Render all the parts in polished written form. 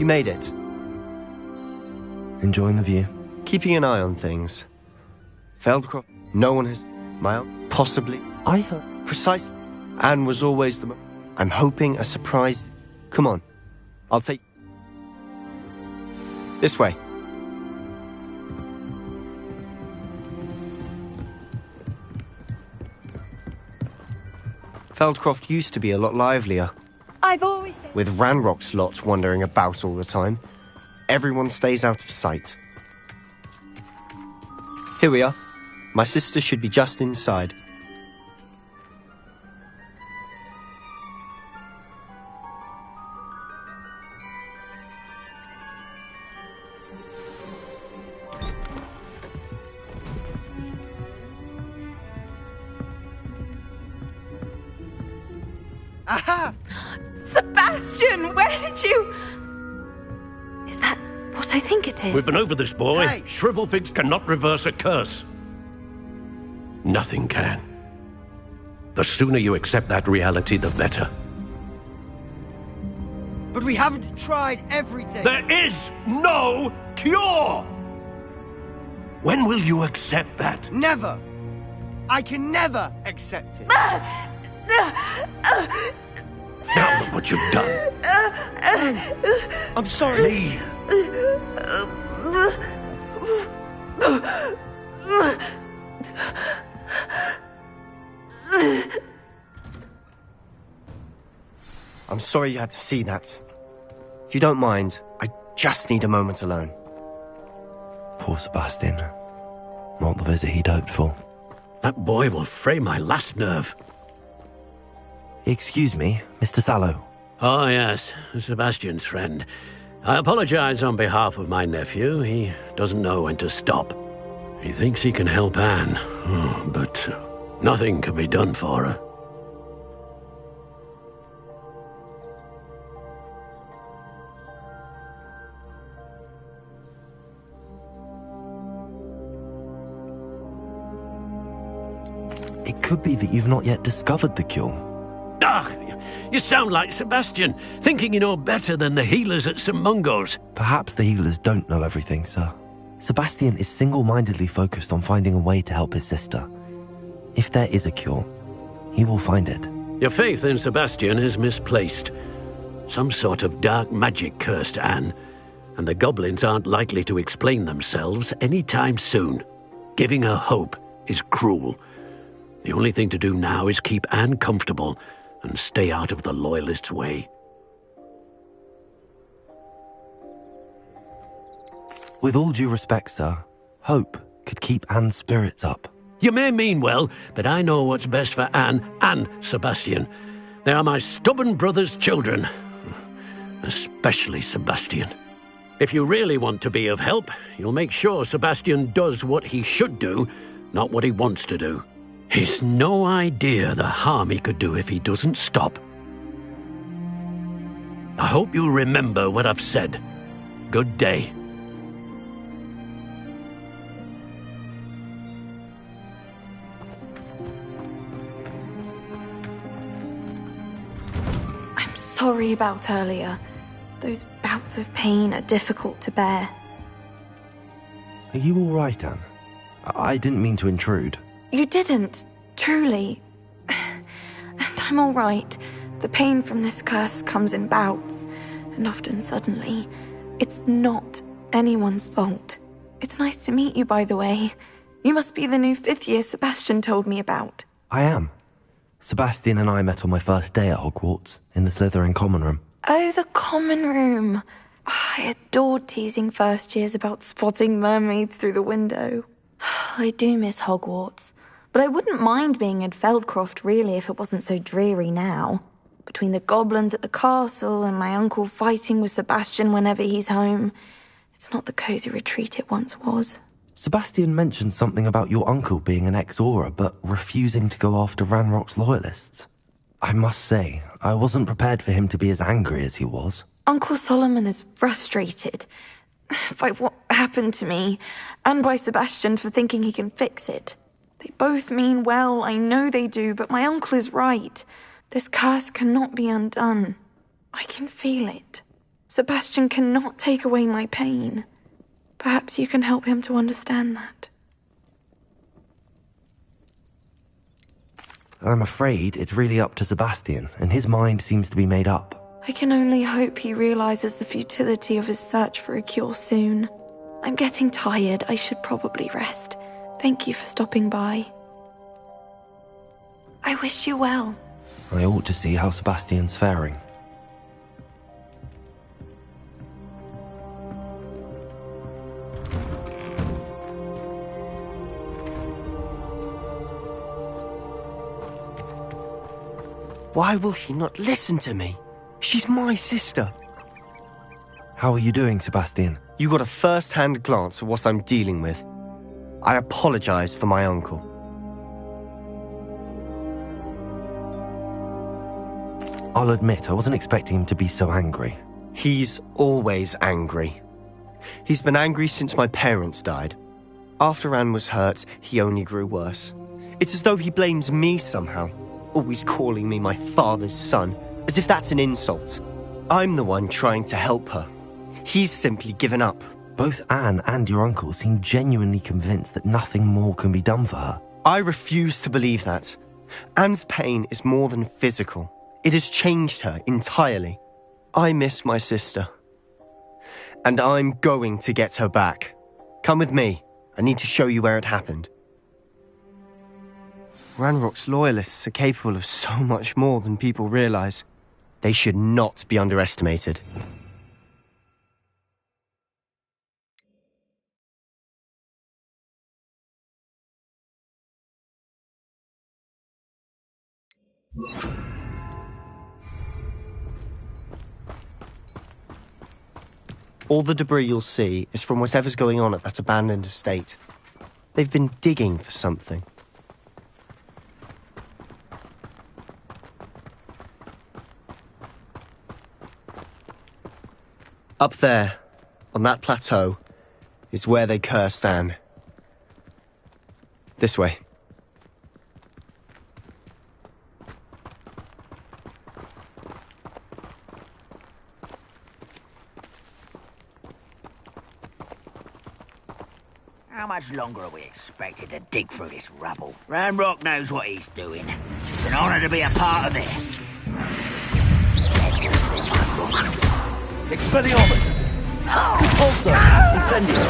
You made it. Enjoying the view? Keeping an eye on things. Feldcroft, no one has... possibly. I heard... Precise. Anne was always the... I'm hoping a surprise... Come on. I'll take... This way. Feldcroft used to be a lot livelier. I've always... With Ranrock's lot wandering about all the time. Everyone stays out of sight. Here we are. My sister should be just inside. Aha! Sebastian, where did you... Is that what I think it is? We've been over this, boy. Hey! Shrivelfigs cannot reverse a curse. Nothing can. The sooner you accept that reality, the better. But we haven't tried everything. There is no cure! When will you accept that? Never. I can never accept it. Now look what you've done. I'm sorry. Leave. I'm sorry you had to see that. If you don't mind, I just need a moment alone. Poor Sebastian. Not the visit he'd hoped for. That boy will fray my last nerve. Excuse me, Mr. Sallow. Oh, yes, Sebastian's friend. I apologize on behalf of my nephew. He doesn't know when to stop. He thinks he can help Anne, but nothing can be done for her. It could be that you've not yet discovered the cure. Ah, you sound like Sebastian, thinking you know better than the healers at St. Mungo's. Perhaps the healers don't know everything, sir. Sebastian is single-mindedly focused on finding a way to help his sister. If there is a cure, he will find it. Your faith in Sebastian is misplaced. Some sort of dark magic cursed Anne, and the goblins aren't likely to explain themselves anytime soon. Giving her hope is cruel. The only thing to do now is keep Anne comfortable and stay out of the Loyalists' way. With all due respect, sir, hope could keep Anne's spirits up. You may mean well, but I know what's best for Anne and Sebastian. They are my stubborn brother's children. Especially Sebastian. If you really want to be of help, you'll make sure Sebastian does what he should do, not what he wants to do. He's no idea the harm he could do if he doesn't stop. I hope you'll remember what I've said. Good day. I'm sorry about earlier. Those bouts of pain are difficult to bear. Are you all right, Anne? I didn't mean to intrude. You didn't, truly. And I'm all right. The pain from this curse comes in bouts, and often suddenly. It's not anyone's fault. It's nice to meet you, by the way. You must be the new 5th year Sebastian told me about. I am. Sebastian and I met on my first day at Hogwarts, in the Slytherin common room. Oh, the common room. I adored teasing first years about spotting mermaids through the window. I do miss Hogwarts. But I wouldn't mind being in Feldcroft, really, if it wasn't so dreary now. Between the goblins at the castle and my uncle fighting with Sebastian whenever he's home, it's not the cosy retreat it once was. Sebastian mentioned something about your uncle being an ex-Auror, but refusing to go after Ranrock's loyalists. I must say, I wasn't prepared for him to be as angry as he was. Uncle Solomon is frustrated by what happened to me, and by Sebastian for thinking he can fix it. They both mean well, I know they do, but my uncle is right. This curse cannot be undone. I can feel it. Sebastian cannot take away my pain. Perhaps you can help him to understand that. I'm afraid it's really up to Sebastian, and his mind seems to be made up. I can only hope he realizes the futility of his search for a cure soon. I'm getting tired. I should probably rest. Thank you for stopping by. I wish you well. I ought to see how Sebastian's faring. Why will he not listen to me? She's my sister. How are you doing, Sebastian? You got a first-hand glance at what I'm dealing with. I apologize for my uncle. I'll admit, I wasn't expecting him to be so angry. He's always angry. He's been angry since my parents died. After Anne was hurt, he only grew worse. It's as though he blames me somehow, always calling me my father's son, as if that's an insult. I'm the one trying to help her. He's simply given up. Both Anne and your uncle seem genuinely convinced that nothing more can be done for her. I refuse to believe that. Anne's pain is more than physical. It has changed her entirely. I miss my sister. And I'm going to get her back. Come with me. I need to show you where it happened. Ranrock's loyalists are capable of so much more than people realize. They should not be underestimated. All the debris you'll see is from whatever's going on at that abandoned estate. They've been digging for something. Up there, on that plateau, is where they cursed Anne. This way. How much longer are we expected to dig through this rubble? Ranrock knows what he's doing. It's an honor to be a part of it. Expelliarmus! Repulsor! Incendio!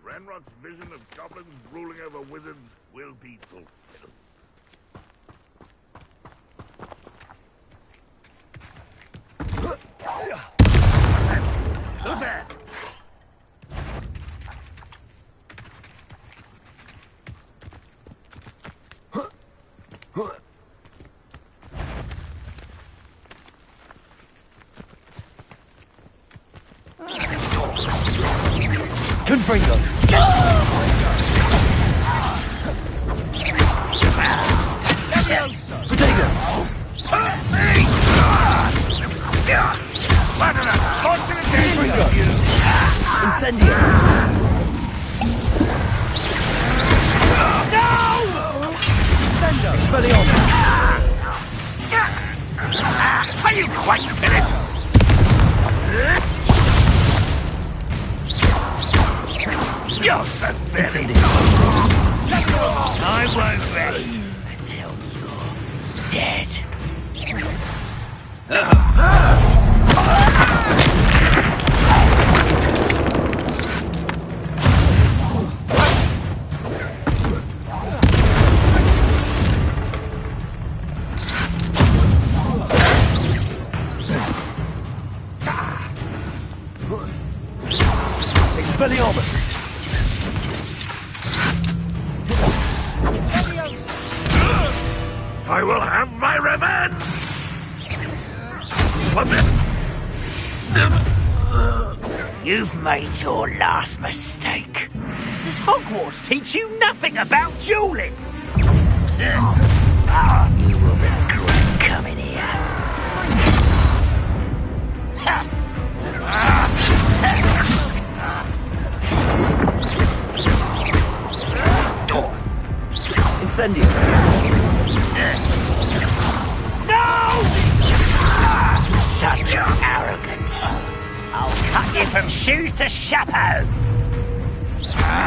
Ranrock's vision of goblins ruling over wizards will be fulfilled. Who's there? Confringo! Protego! Incendio! No! Expelliarmus! Are you quite finished? You're pathetic. Incendio! I won't rest Until you're dead. Expelliarmus! I will have my revenge! You've made your last mistake. Does Hogwarts teach you nothing about dueling? You will regret coming here. Incendio! No! Such arrogance. I'll cut you from shoes to chapeau.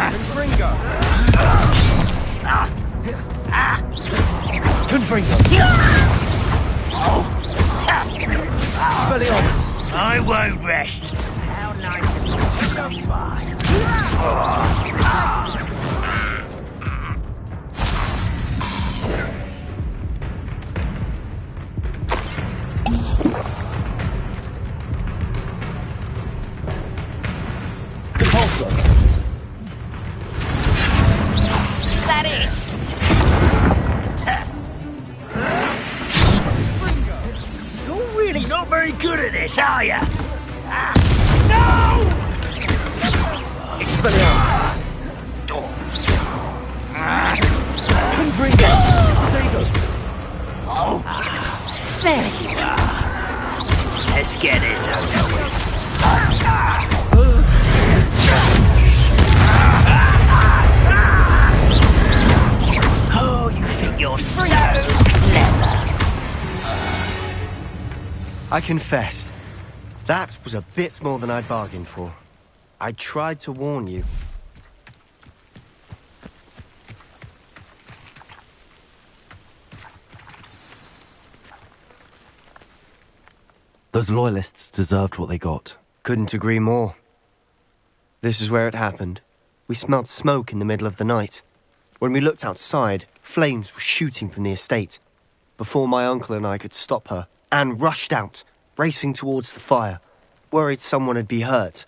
Confringo! Confringo! Expelliarmus! I won't rest. How nice of you to stop by. Repulsor! Is that it? You're really not very good at this, are you? No! Expelliarmus! Confringo! Potato! There you are. Let's get this over with. Oh, you think you're so clever. I confess, that was a bit more than I'd bargained for. I tried to warn you. Those loyalists deserved what they got. Couldn't agree more. This is where it happened. We smelled smoke in the middle of the night. When we looked outside, flames were shooting from the estate. Before my uncle and I could stop her, Anne rushed out, racing towards the fire, worried someone had been hurt.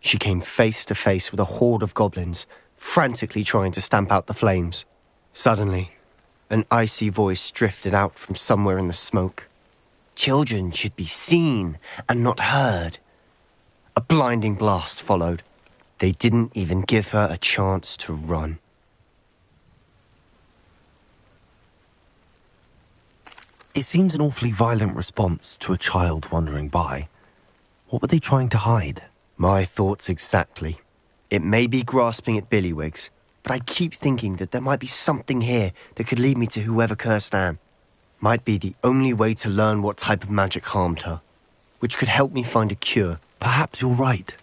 She came face to face with a horde of goblins, frantically trying to stamp out the flames. Suddenly, an icy voice drifted out from somewhere in the smoke. Children should be seen and not heard. A blinding blast followed. They didn't even give her a chance to run. It seems an awfully violent response to a child wandering by. What were they trying to hide? My thoughts exactly. It may be grasping at Billywigs, but I keep thinking that there might be something here that could lead me to whoever cursed Anne. Might be the only way to learn what type of magic harmed her, which could help me find a cure. Perhaps you're right.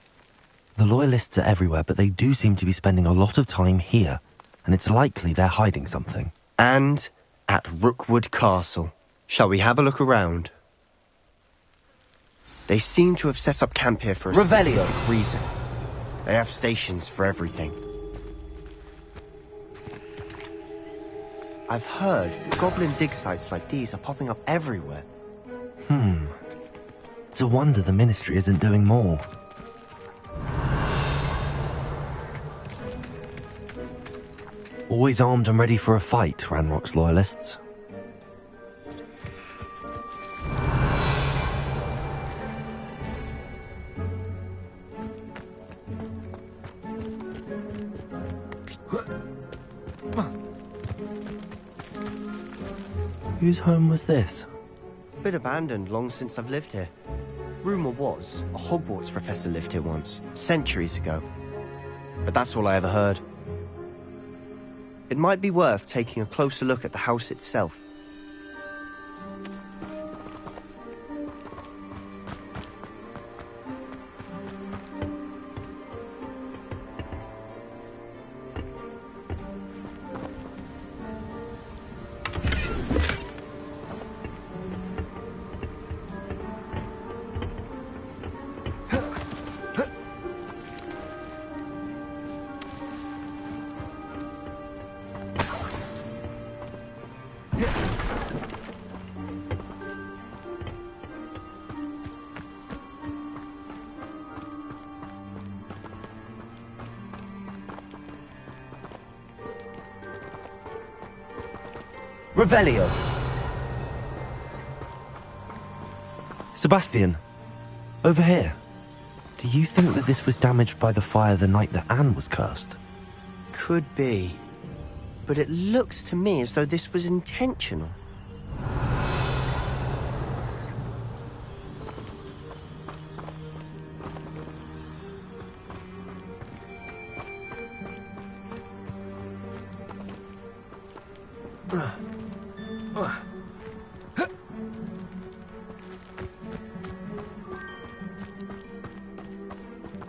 The loyalists are everywhere, but they do seem to be spending a lot of time here, and it's likely they're hiding something. And at Rookwood Castle. Shall we have a look around? They seem to have set up camp here for a Revelio. specific reason. They have stations for everything. I've heard that goblin dig sites like these are popping up everywhere. It's a wonder the Ministry isn't doing more. Always armed and ready for a fight, Ranrock's loyalists. Whose home was this? Bit abandoned long since I've lived here. Rumour was a Hogwarts professor lived here once, centuries ago. But that's all I ever heard. It might be worth taking a closer look at the house itself. Revelio! Sebastian, over here. Do you think that this was damaged by the fire the night that Anne was cursed? Could be. But it looks to me as though this was intentional.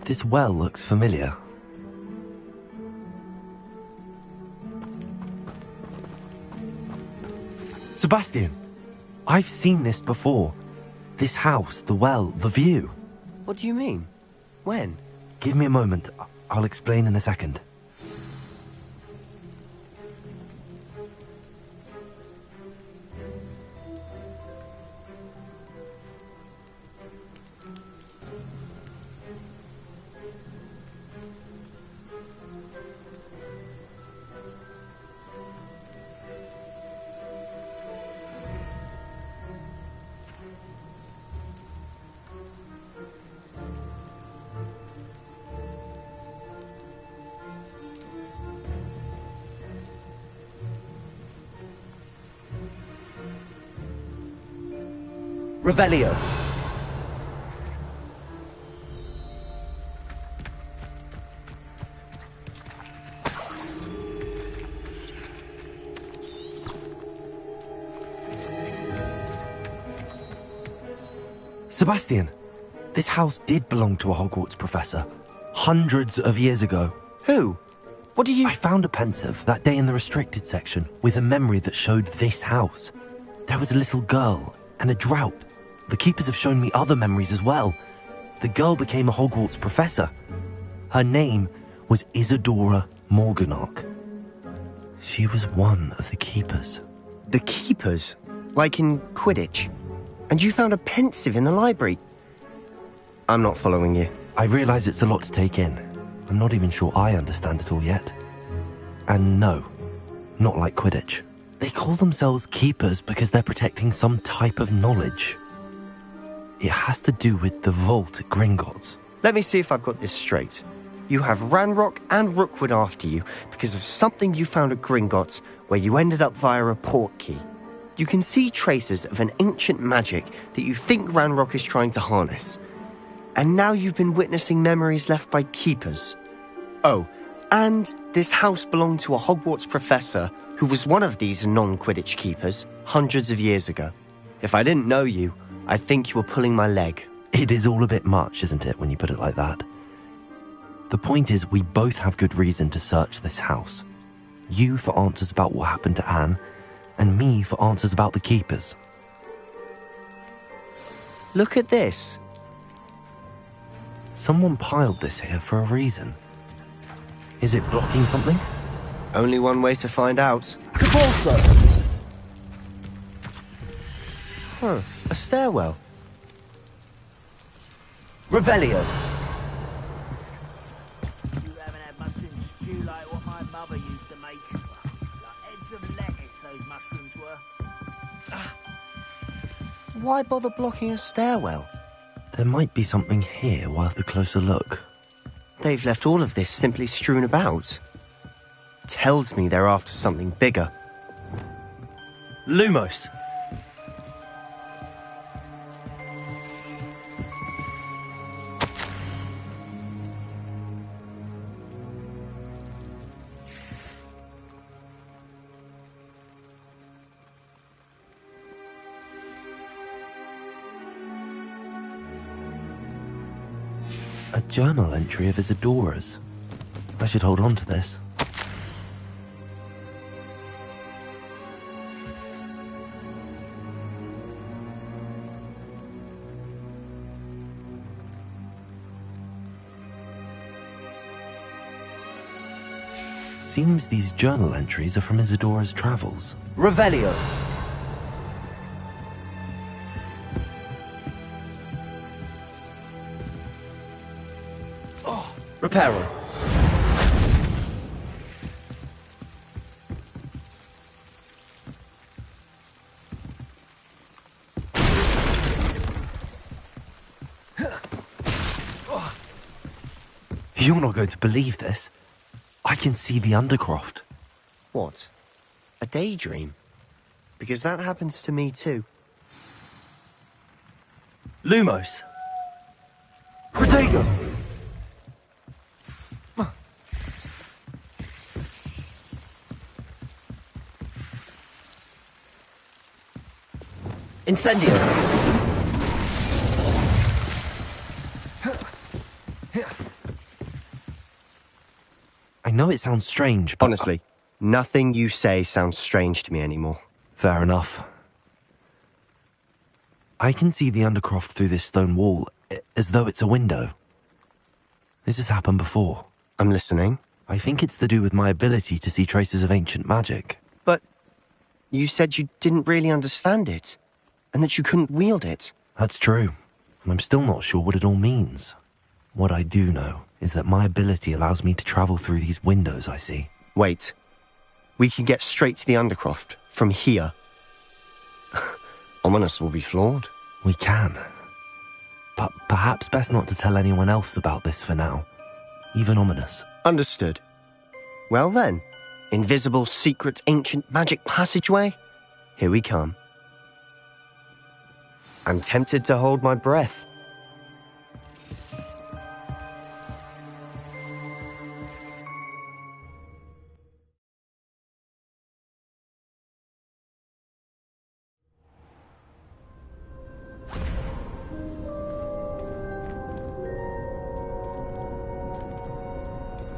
This well looks familiar. Sebastian, I've seen this before. This house, the well, the view. What do you mean? When? Give me a moment. I'll explain in a second. Revelio. Sebastian, this house did belong to a Hogwarts professor, hundreds of years ago. Who? What do you... I found a pensive that day in the restricted section with a memory that showed this house. There was a little girl and a drought. The keepers have shown me other memories as well. The girl became a Hogwarts professor. Her name was Isadora Morganach. She was one of the keepers. The keepers? Like in Quidditch? And you found a pensive in the library? I'm not following you. I realise it's a lot to take in. I'm not even sure I understand it all yet. And no, not like Quidditch. They call themselves keepers because they're protecting some type of knowledge. It has to do with the vault at Gringotts. Let me see if I've got this straight. You have Ranrock and Rookwood after you because of something you found at Gringotts where you ended up via a port key. You can see traces of an ancient magic that you think Ranrock is trying to harness. And now you've been witnessing memories left by keepers. Oh, and this house belonged to a Hogwarts professor who was one of these non-Quidditch keepers hundreds of years ago. If I didn't know you, I'd think you were pulling my leg. It is all a bit much, isn't it, when you put it like that? The point is, we both have good reason to search this house. You for answers about what happened to Anne, and me for answers about the keepers. Look at this. Someone piled this here for a reason. Is it blocking something? Only one way to find out. Capulso! Huh, a stairwell. Revelio. You haven't had mushroom stew like what my mother used to make. Like heads of lettuce, those mushrooms were. Why bother blocking a stairwell? There might be something here worth a closer look. They've left all of this simply strewn about. Tells me they're after something bigger. Lumos. A journal entry of Isadora's. I should hold on to this. Seems these journal entries are from Isadora's travels. Revelio. Reparo. You're not going to believe this. I can see the Undercroft. What? A daydream? Because that happens to me too. Lumos. Protego. Incendio! I know it sounds strange, but... Honestly, nothing you say sounds strange to me anymore. Fair enough. I can see the Undercroft through this stone wall, as though it's a window. This has happened before. I'm listening. I think it's to do with my ability to see traces of ancient magic. But you said you didn't really understand it, and that you couldn't wield it. That's true, and I'm still not sure what it all means. What I do know is that my ability allows me to travel through these windows I see. Wait. We can get straight to the Undercroft from here. Ominous will be floored. We can. But perhaps best not to tell anyone else about this for now. Even Ominous. Understood. Well then, invisible, secret, ancient magic passageway? Here we come. I'm tempted to hold my breath.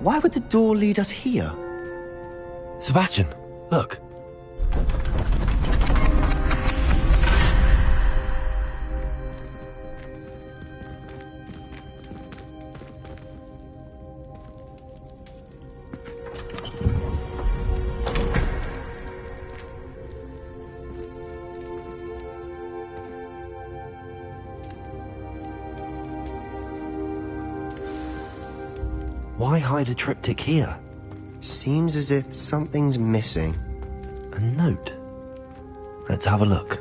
Why would the door lead us here? Sebastian, look. Why hide a triptych here? Seems as if something's missing. A note. Let's have a look.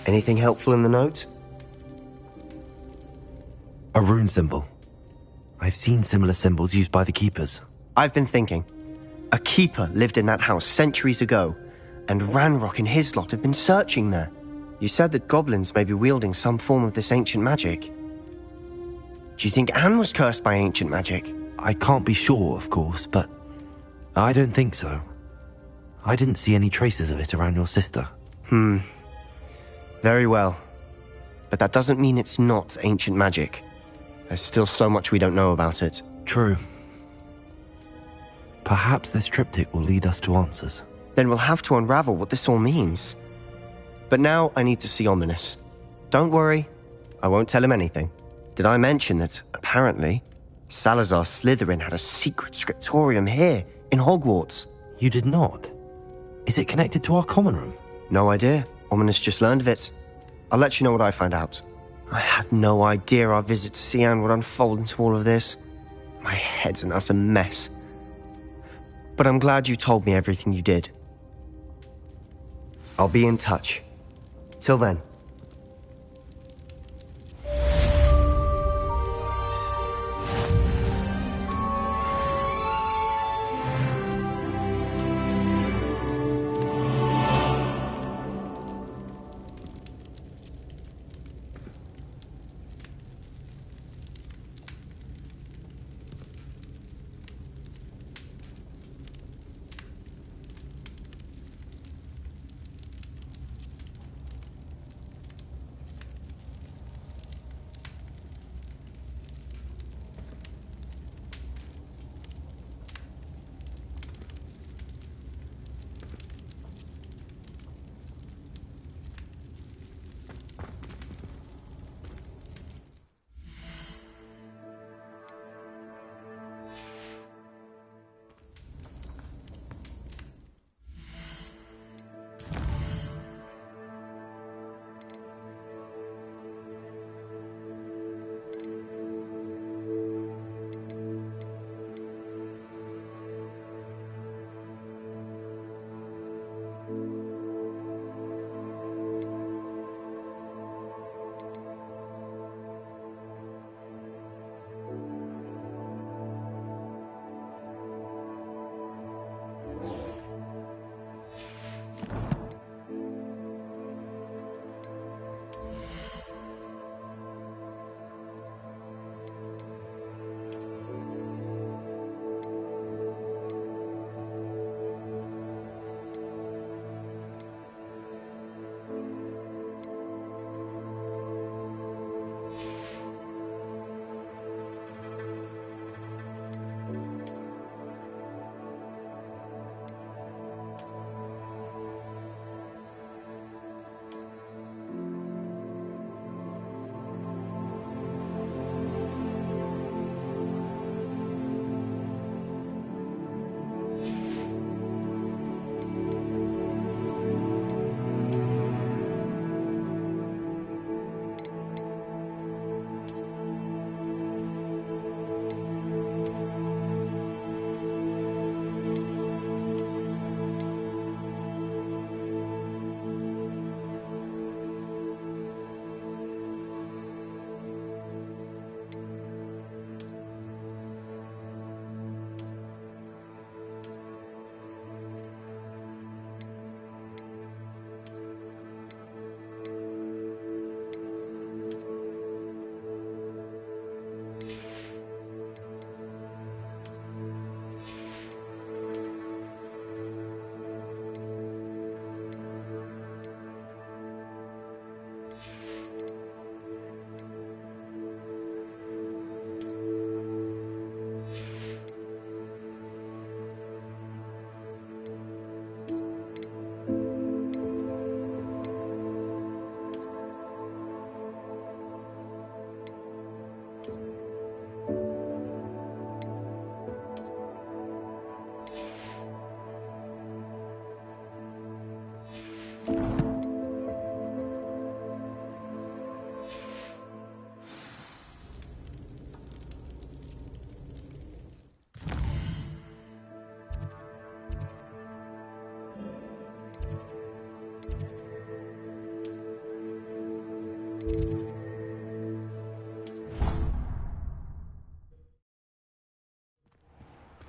Anything helpful in the note? A rune symbol. I've seen similar symbols used by the keepers. I've been thinking. A keeper lived in that house centuries ago, and Ranrock and his lot have been searching there. You said that goblins may be wielding some form of this ancient magic. Do you think Anne was cursed by ancient magic? I can't be sure, of course, but I don't think so. I didn't see any traces of it around your sister. Very well. But that doesn't mean it's not ancient magic. There's still so much we don't know about it. True. Perhaps this triptych will lead us to answers. Then we'll have to unravel what this all means. But now I need to see Ominous. Don't worry, I won't tell him anything. Did I mention that, apparently, Salazar Slytherin had a secret scriptorium here, in Hogwarts? You did not? Is it connected to our common room? No idea. Ominous just learned of it. I'll let you know what I find out. I had no idea our visit to Cian would unfold into all of this. My head's an utter mess. But I'm glad you told me everything you did. I'll be in touch. Till then.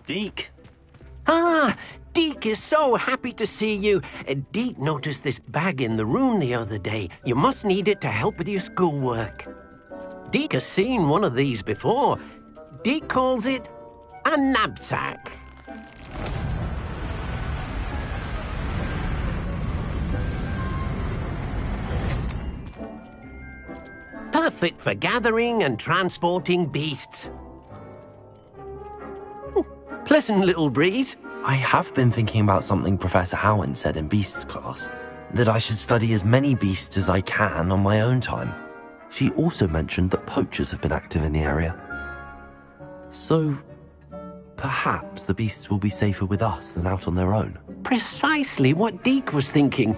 Deke. Ah, Deke is so happy to see you. Deke noticed this bag in the room the other day. You must need it to help with your schoolwork. Deke has seen one of these before. Deke calls it a knapsack. Perfect for gathering and transporting beasts. Pleasant little breeze. I have been thinking about something Professor Howen said in Beasts class, that I should study as many beasts as I can on my own time. She also mentioned that poachers have been active in the area. So, perhaps the beasts will be safer with us than out on their own. Precisely what Deke was thinking.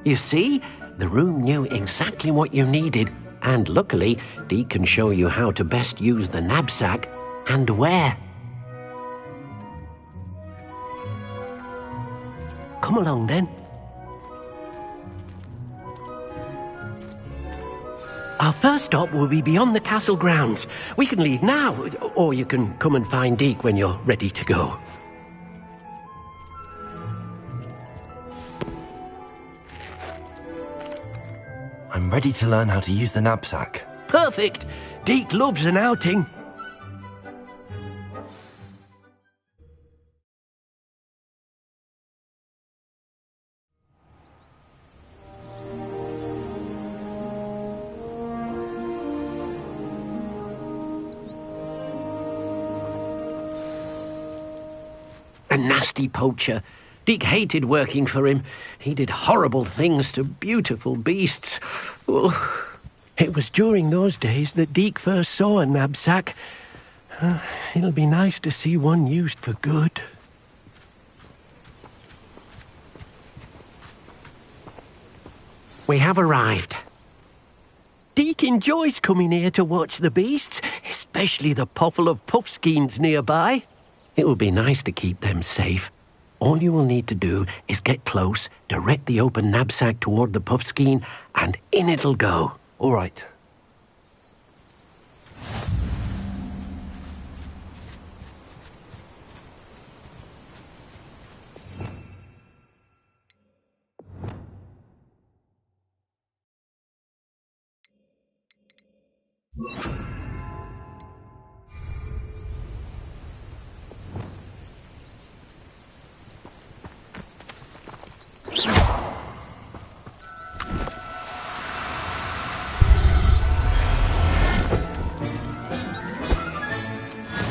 You see, the room knew exactly what you needed, and luckily, Deke can show you how to best use the knapsack and where. Come along, then. Our first stop will be beyond the castle grounds. We can leave now, or you can come and find Deke when you're ready to go. I'm ready to learn how to use the knapsack. Perfect! Deke loves an outing. A nasty poacher. Deke hated working for him. He did horrible things to beautiful beasts. Oh, it was during those days that Deke first saw a knapsack. It'll be nice to see one used for good. We have arrived. Deke enjoys coming here to watch the beasts, especially the potful of puffskeins nearby. It will be nice to keep them safe. All you will need to do is get close, direct the open knapsack toward the puffskein, and in it'll go. All right.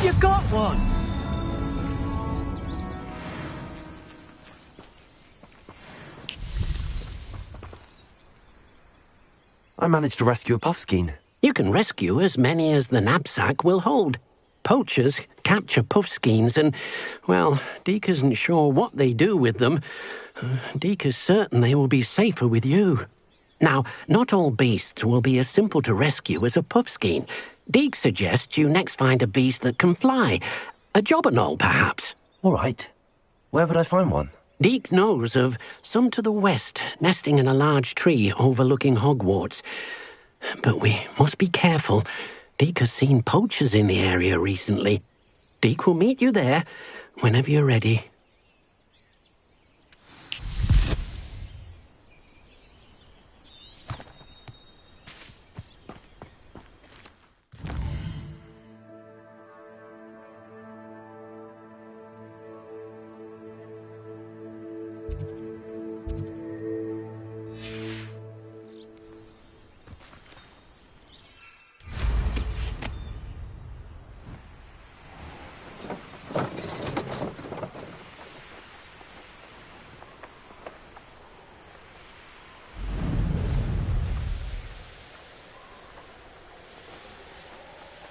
You got one! I managed to rescue a puffskein. You can rescue as many as the knapsack will hold. Poachers capture puffskeins and, well, Deke isn't sure what they do with them. Deke is certain they will be safer with you. Now, not all beasts will be as simple to rescue as a puffskein. Deke suggests you next find a beast that can fly. A jobberknoll, perhaps. All right. Where would I find one? Deke knows of some to the west, nesting in a large tree overlooking Hogwarts. But we must be careful. Deke has seen poachers in the area recently. Deke will meet you there whenever you're ready.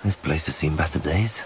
This place has seen better days.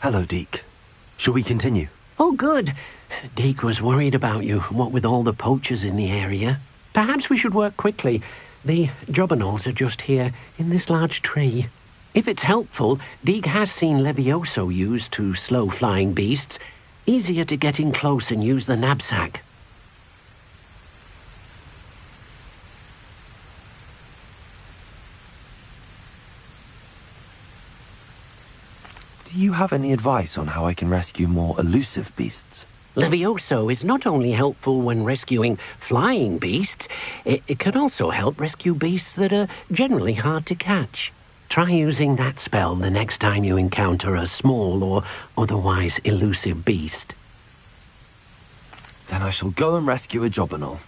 Hello, Deke. Shall we continue? Oh, good. Deke was worried about you, what with all the poachers in the area. Perhaps we should work quickly. The jobberknolls are just here, in this large tree. If it's helpful, Deke has seen Levioso used to slow flying beasts. Easier to get in close and use the knapsack. Do you have any advice on how I can rescue more elusive beasts? Levioso is not only helpful when rescuing flying beasts, it can also help rescue beasts that are generally hard to catch. Try using that spell the next time you encounter a small or otherwise elusive beast. Then I shall go and rescue a jobberknoll.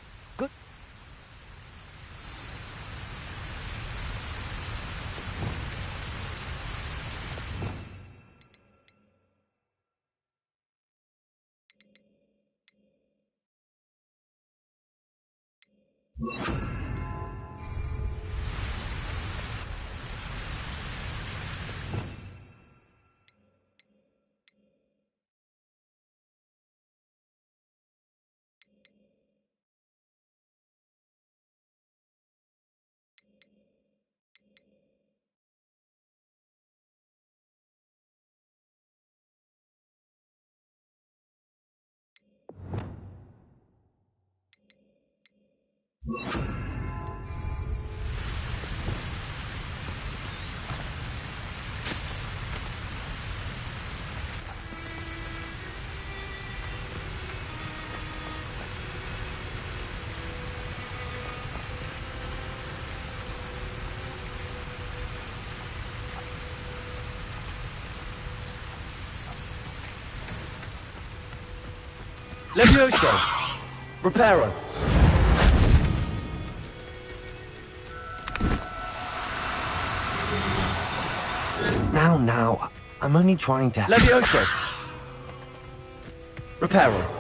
Levioso! Reparo! Now, I'm only trying to... Levioso! Reparo!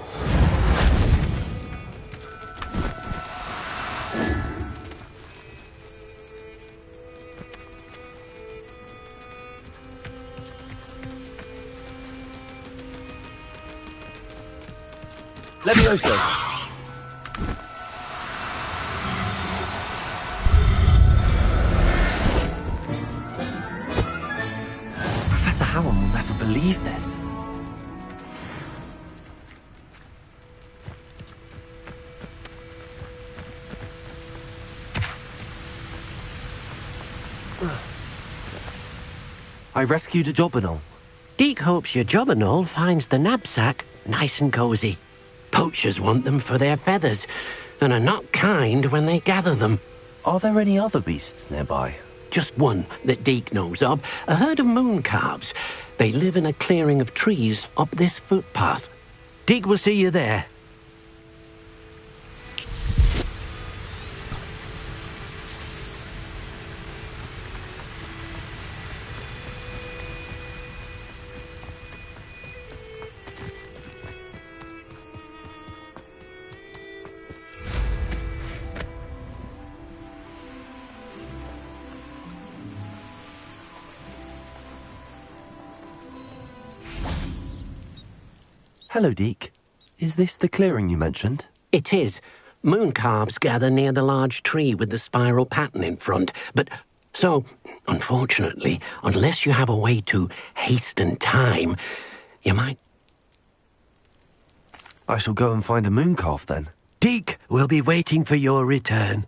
Levioso! Professor Howard will never believe this. I rescued a jobberknoll. Deke hopes your jobberknoll finds the knapsack nice and cozy. Poachers want them for their feathers, and are not kind when they gather them. Are there any other beasts nearby? Just one that Deke knows of, a herd of moon calves. They live in a clearing of trees up this footpath. Deke will see you there. Hello, Deke. Is this the clearing you mentioned? It is. Moon calves gather near the large tree with the spiral pattern in front. But so, unfortunately, unless you have a way to hasten time, you might... I shall go and find a moon calf then. Deke will be waiting for your return.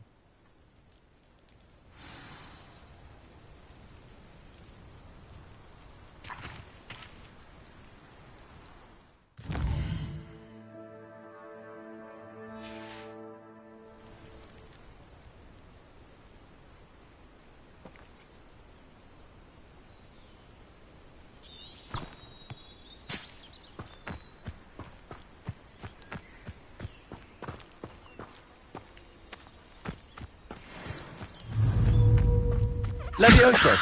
Levioso!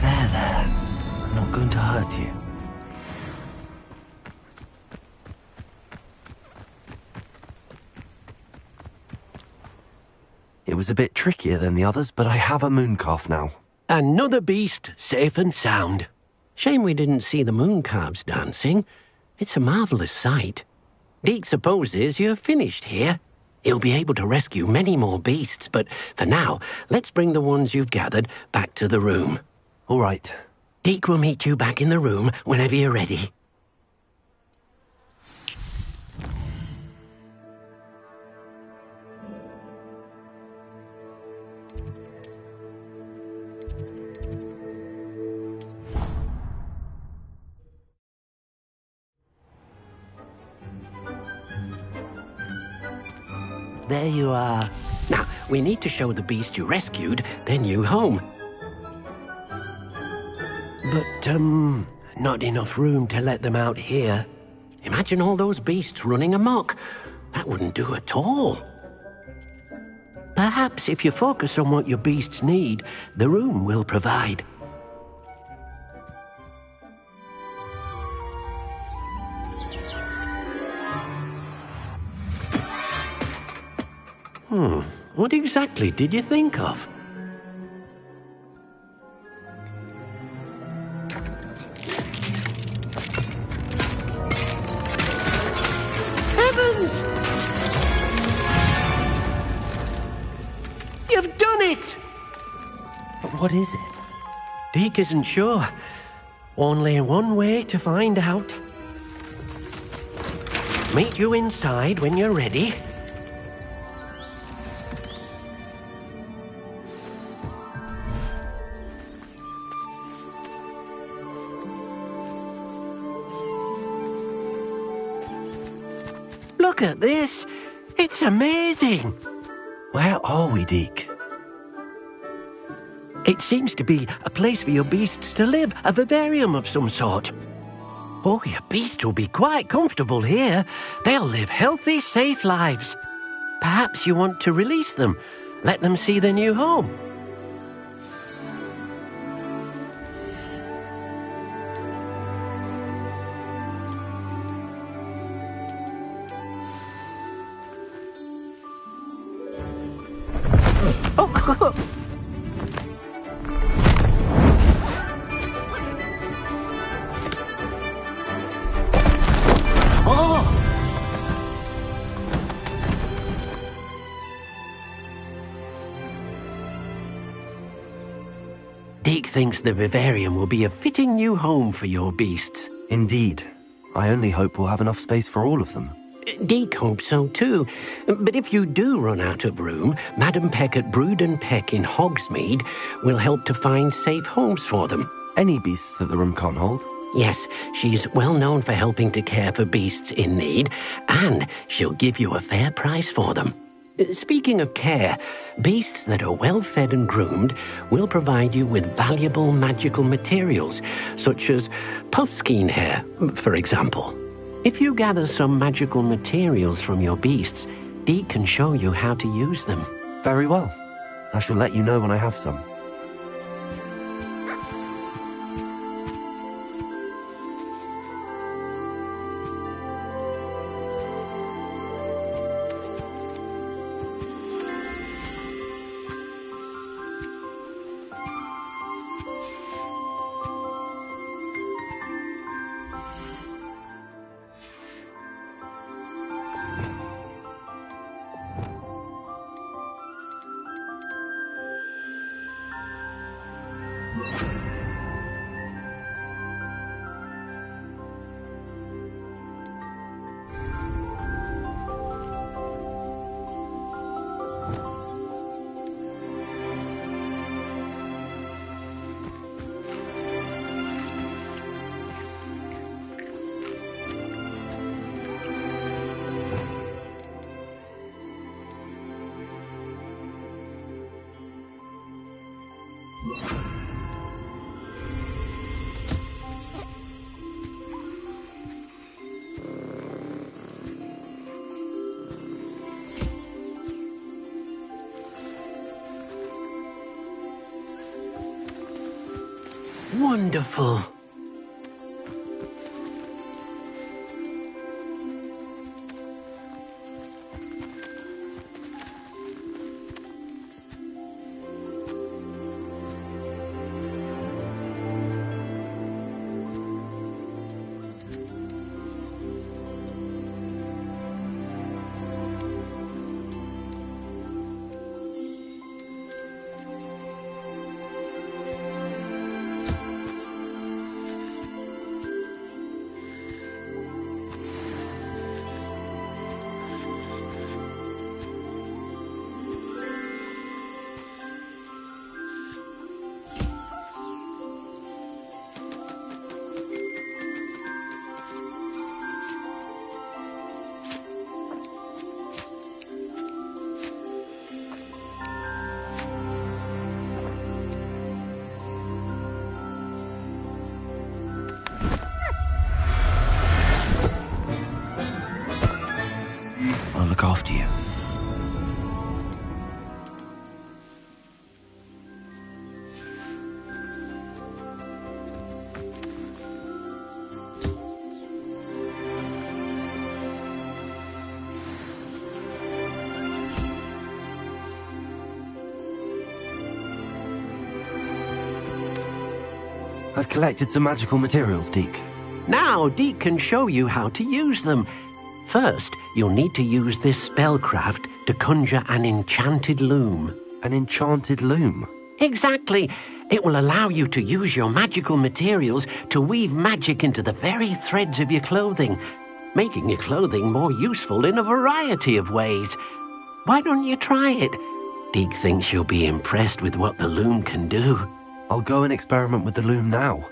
There. I'm not going to hurt you. was a bit trickier than the others, but I have a moon calf now. Another beast, safe and sound. Shame we didn't see the moon calves dancing. It's a marvellous sight. Deke supposes you're finished here. He'll be able to rescue many more beasts, but for now, let's bring the ones you've gathered back to the room. All right. Deke will meet you back in the room whenever you're ready. There you are. Now, we need to show the beast you rescued their new home. But, not enough room to let them out here. Imagine all those beasts running amok. That wouldn't do at all. Perhaps if you focus on what your beasts need, the room will provide. What exactly did you think of? Heavens! You've done it! But what is it? Deke isn't sure. Only one way to find out. Meet you inside when you're ready. Look at this. It's amazing. Where are we, Deke? It seems to be a place for your beasts to live, a vivarium of some sort. Oh, your beasts will be quite comfortable here. They'll live healthy, safe lives. Perhaps you want to release them, let them see their new home. Deke thinks the vivarium will be a fitting new home for your beasts. Indeed. I only hope we'll have enough space for all of them. Deke hopes so too. But if you do run out of room, Madam Peck at Brood and Peck in Hogsmeade will help to find safe homes for them. Any beasts that the room can't hold? Yes, she's well known for helping to care for beasts in need, and she'll give you a fair price for them. Speaking of care, beasts that are well fed and groomed will provide you with valuable magical materials, such as puffskein hair, for example. If you gather some magical materials from your beasts, Deke can show you how to use them. Very well. I shall let you know when I have some. Wonderful. I've collected some magical materials, Deke. Now, Deke can show you how to use them. First, you'll need to use this spellcraft to conjure an enchanted loom. An enchanted loom? Exactly. It will allow you to use your magical materials to weave magic into the very threads of your clothing, making your clothing more useful in a variety of ways. Why don't you try it? Deke thinks you'll be impressed with what the loom can do. I'll go and experiment with the loom now.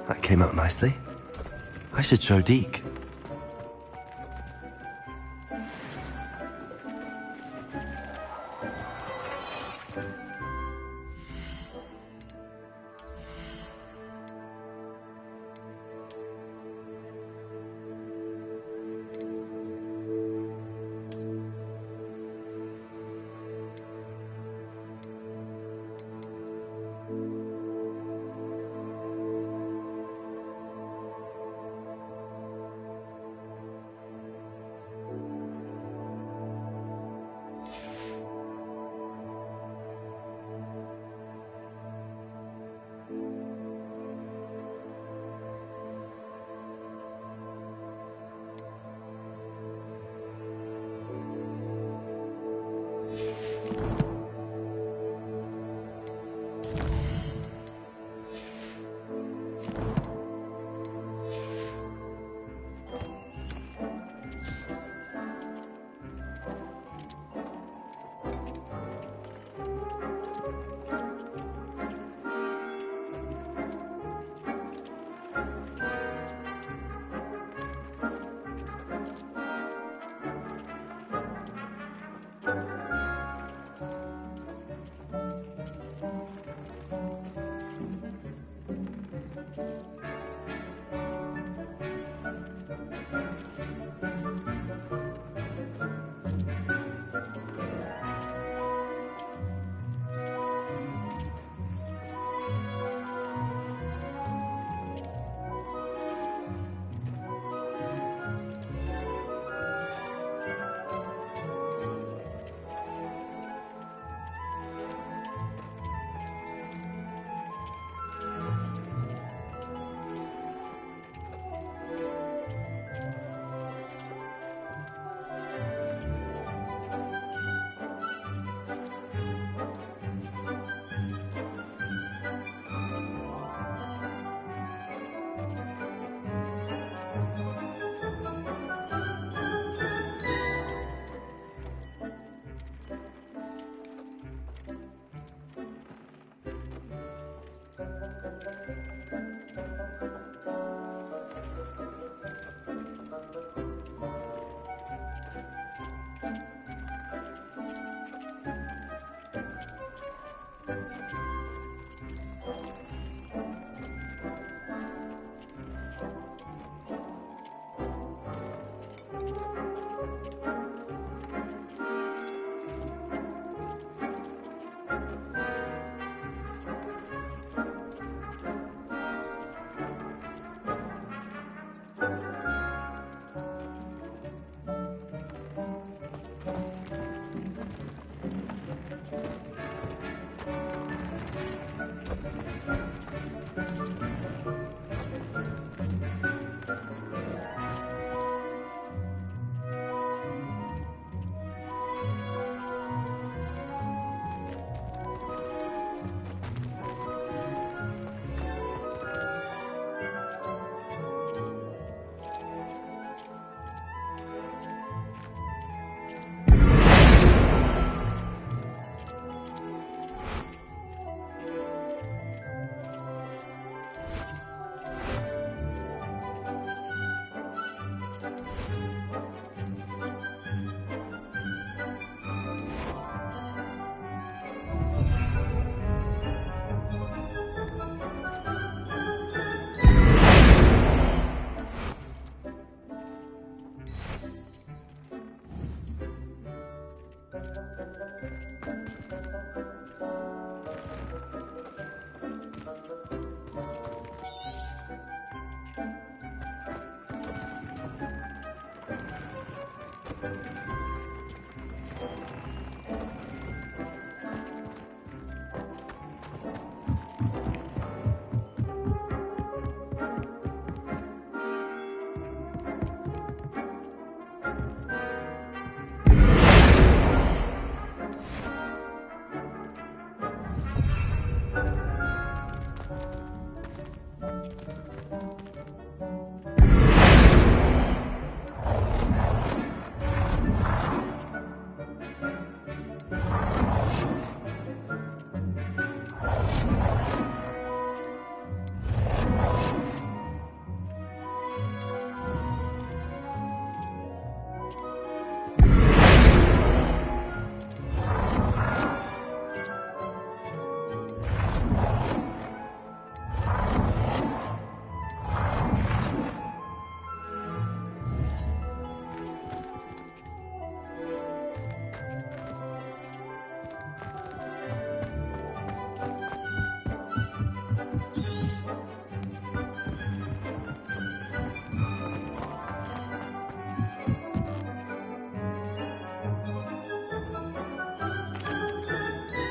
That came out nicely. I should show Deke.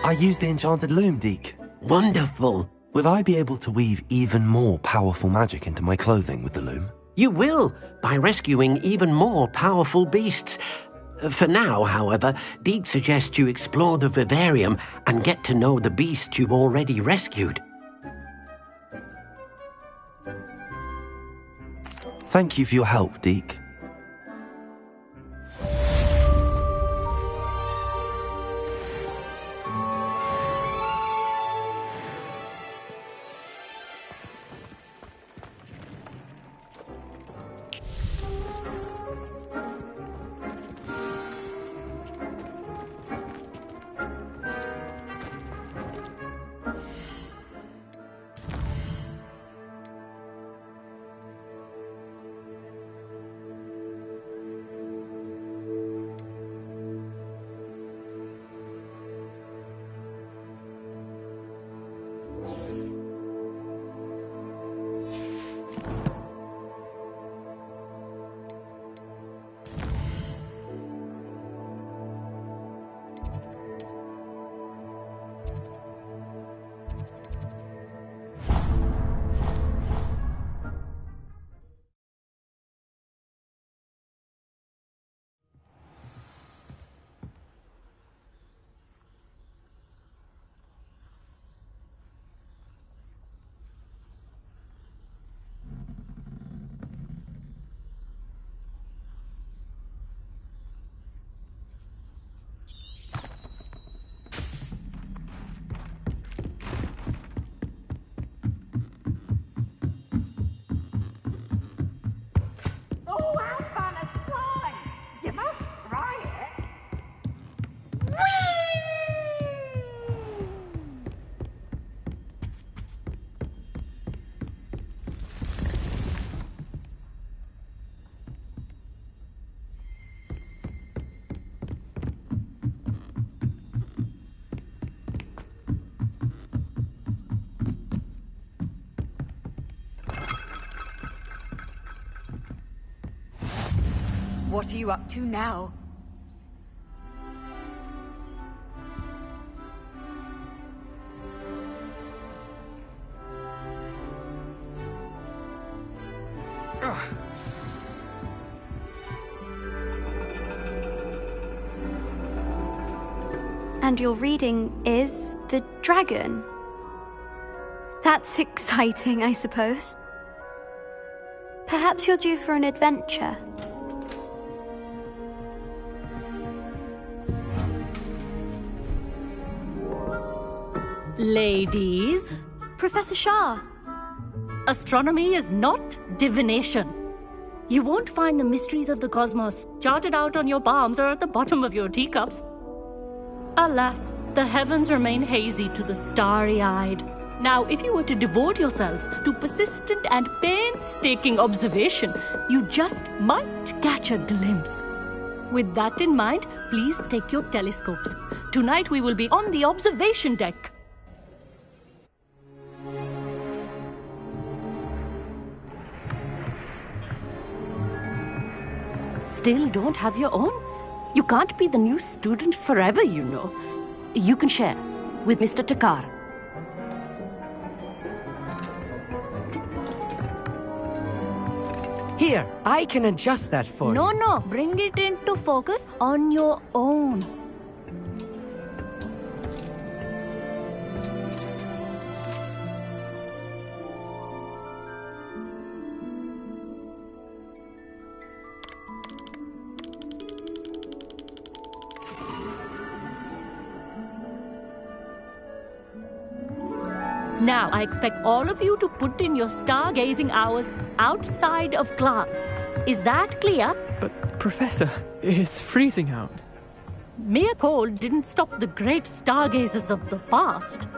I used the enchanted loom, Deke. Wonderful. Will I be able to weave even more powerful magic into my clothing with the loom? You will, by rescuing even more powerful beasts. For now, however, Deke suggests you explore the vivarium and get to know the beasts you've already rescued. Thank you for your help, Deke. What are you up to now? And your reading is the dragon. That's exciting, I suppose. Perhaps you're due for an adventure. Ladies, Professor Shah. astronomy is not divination. You won't find the mysteries of the cosmos charted out on your palms or at the bottom of your teacups. Alas, the heavens remain hazy to the starry-eyed. Now, if you were to devote yourselves to persistent and painstaking observation, you just might catch a glimpse. With that in mind, please take your telescopes. Tonight we will be on the observation deck. Still don't have your own? You can't be the new student forever, you know. You can share with Mr. Takar. Here, I can adjust that for you. No, bring it into focus on your own. Now, I expect all of you to put in your stargazing hours outside of class. Is that clear? But, Professor, it's freezing out. Mere cold didn't stop the great stargazers of the past.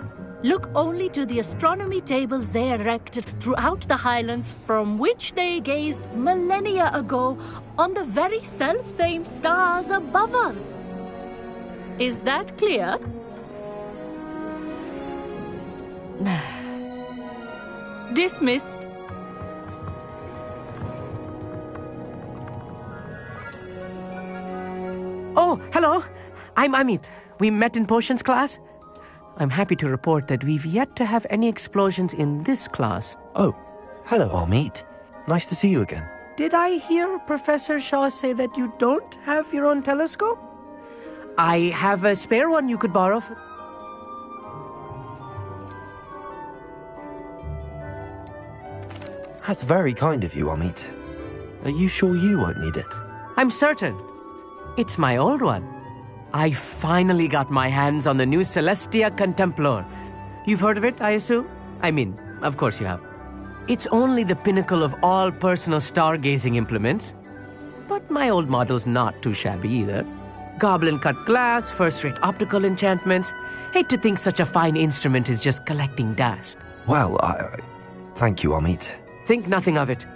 Look only to the astronomy tables they erected throughout the highlands from which they gazed millennia ago on the very self-same stars above us. Is that clear? Dismissed. Oh, hello. I'm Amit. We met in potions class. I'm happy to report that we've yet to have any explosions in this class. Oh, hello, Amit. Nice to see you again. Did I hear Professor Shaw say that you don't have your own telescope? I have a spare one you could borrow. That's very kind of you, Amit. Are you sure you won't need it? I'm certain. It's my old one. I finally got my hands on the new Celestia Contemplar. You've heard of it, I assume? I mean, of course you have. It's only the pinnacle of all personal stargazing implements. But my old model's not too shabby either. Goblin-cut glass, first-rate optical enchantments. Hate to think such a fine instrument is just collecting dust. Well, thank you, Amit. Think nothing of it.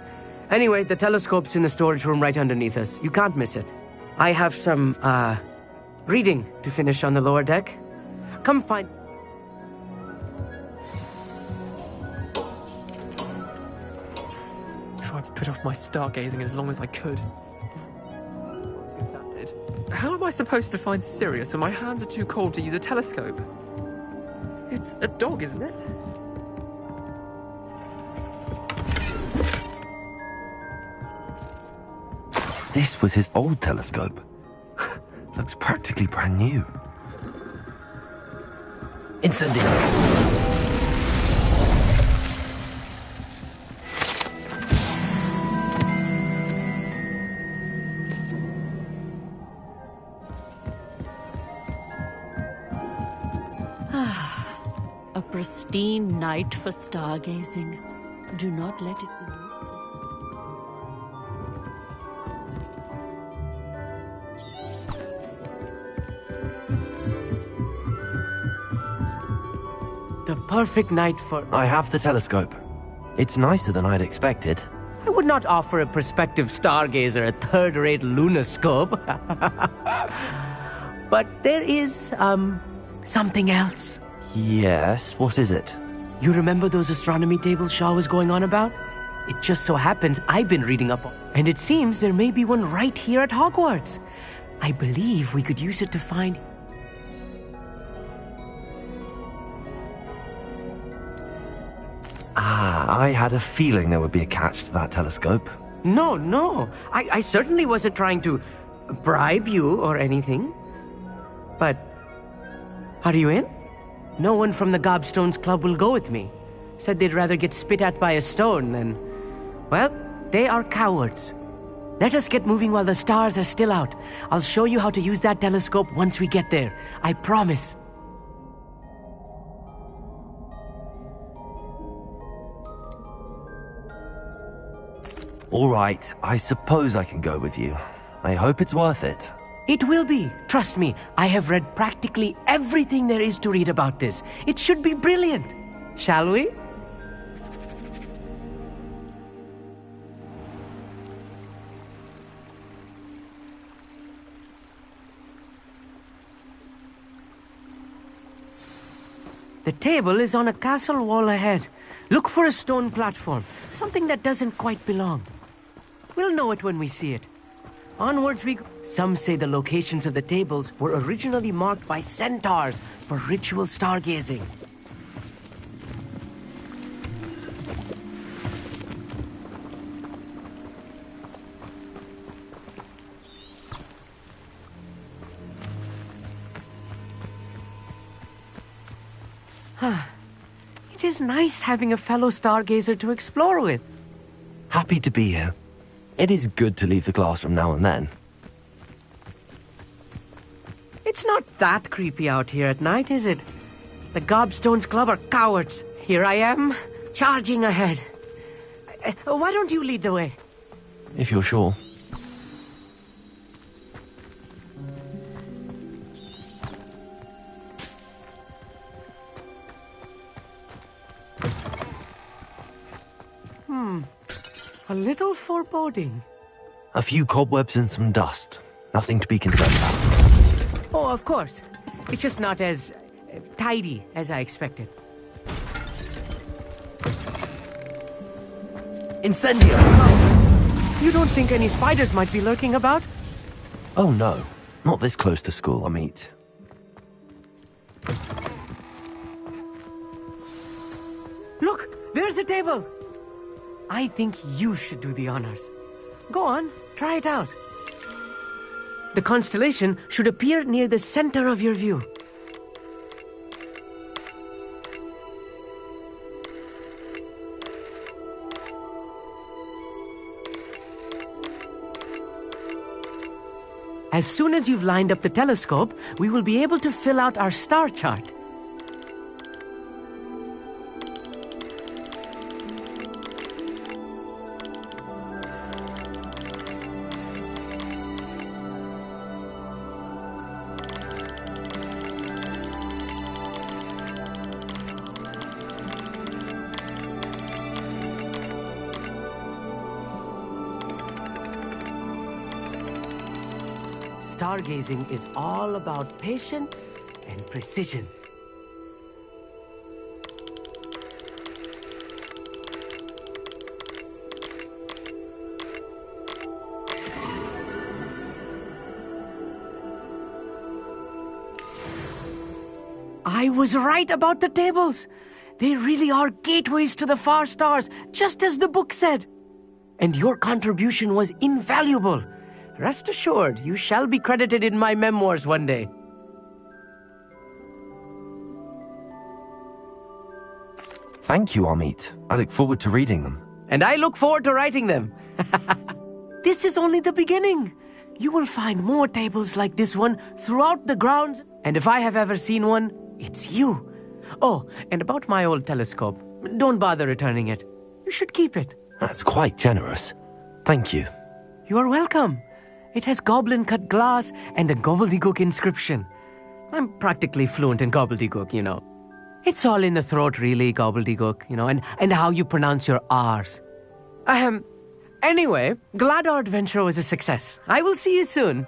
Anyway, the telescope's in the storage room right underneath us. You can't miss it. I have some, reading to finish on the lower deck. Come find... Tried to put off my stargazing as long as I could. That did. How am I supposed to find Sirius when my hands are too cold to use a telescope? It's a dog, isn't it? This was his old telescope. Looks practically brand new. Incendio! A pristine night for stargazing. Do not let it be. The perfect night for... I have the telescope. It's nicer than I'd expected. I would not offer a prospective stargazer a third-rate lunoscope. But there is, something else. Yes, what is it? You remember those astronomy tables Shaw was going on about? It just so happens I've been reading up on, and it seems there may be one right here at Hogwarts. I believe we could use it to find... I had a feeling there would be a catch to that telescope. No. I certainly wasn't trying to bribe you or anything. But, are you in? No one from the Gobstones Club will go with me. Said they'd rather get spit at by a stone than... Well, they are cowards. Let us get moving while the stars are still out. I'll show you how to use that telescope once we get there. I promise. All right, I suppose I can go with you. I hope it's worth it. It will be. Trust me, I have read practically everything there is to read about this. It should be brilliant. Shall we? The table is on a castle wall ahead. Look for a stone platform, something that doesn't quite belong. We'll know it when we see it. Onwards we go. Some say the locations of the tables were originally marked by centaurs for ritual stargazing. It is nice having a fellow stargazer to explore with. Happy to be here. It is good to leave the classroom now and then. It's not that creepy out here at night, is it? The Gobstones Club are cowards. Here I am, charging ahead. Why don't you lead the way? If you're sure. A little foreboding. A few cobwebs and some dust. Nothing to be concerned about. Oh, of course. It's just not as tidy as I expected. Incendio! You don't think any spiders might be lurking about? Oh no, not this close to school, Amit. Look, there's a table! I think you should do the honors. Go on, try it out. The constellation should appear near the center of your view. As soon as you've lined up the telescope, we will be able to fill out our star chart. Stargazing is all about patience and precision. I was right about the tables. They really are gateways to the far stars, just as the book said. And your contribution was invaluable. Rest assured, you shall be credited in my memoirs one day. Thank you, Amit. I look forward to reading them. And I look forward to writing them. This is only the beginning. You will find more tables like this one throughout the grounds, and if I have ever seen one, it's you. Oh, and about my old telescope, don't bother returning it. You should keep it. That's quite generous. Thank you. You are welcome. It has goblin-cut glass and a gobbledygook inscription. I'm practically fluent in gobbledygook, you know. It's all in the throat, really, gobbledygook, you know, and how you pronounce your R's. Anyway, glad our adventure was a success. I will see you soon.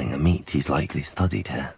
implying a meat he's likely studied here.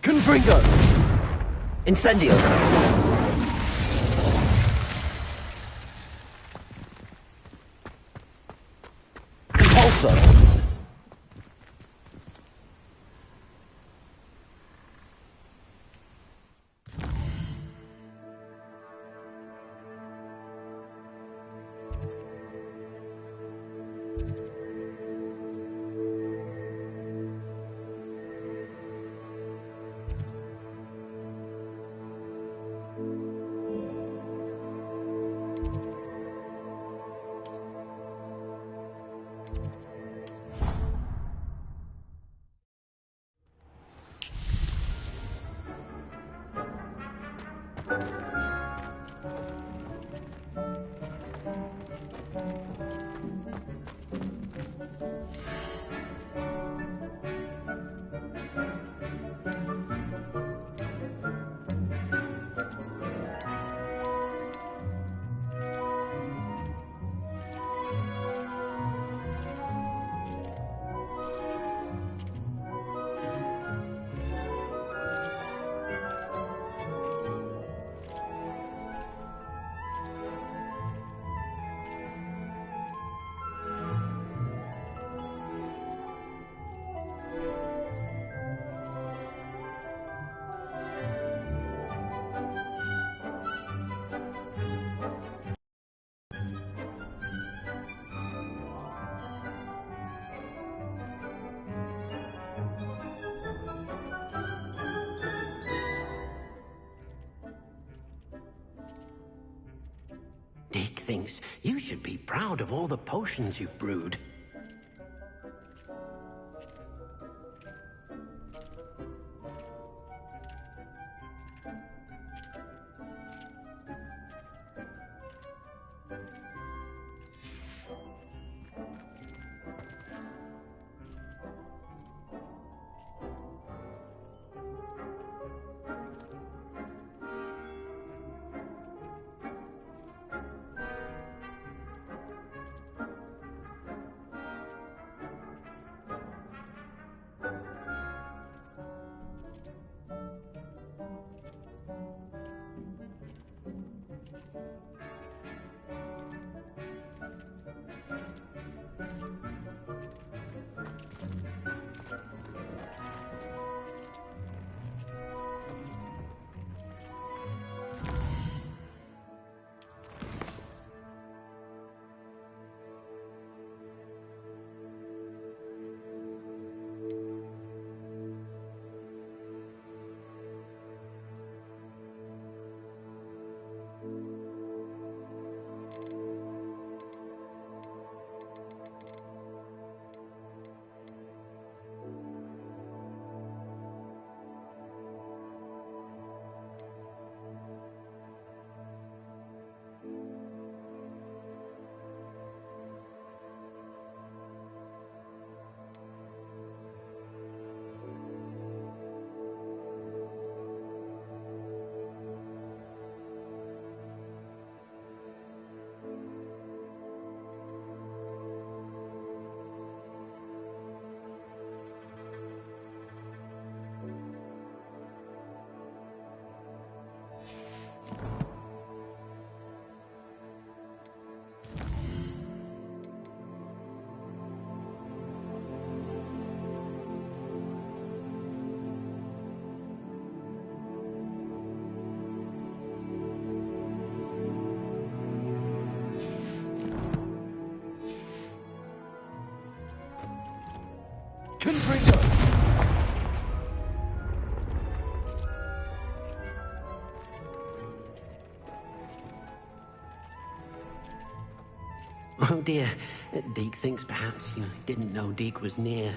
Confringo! Incendio! Compulso! Dick thinks you should be proud of all the potions you've brewed. Oh dear, Deke thinks perhaps you didn't know Deke was near.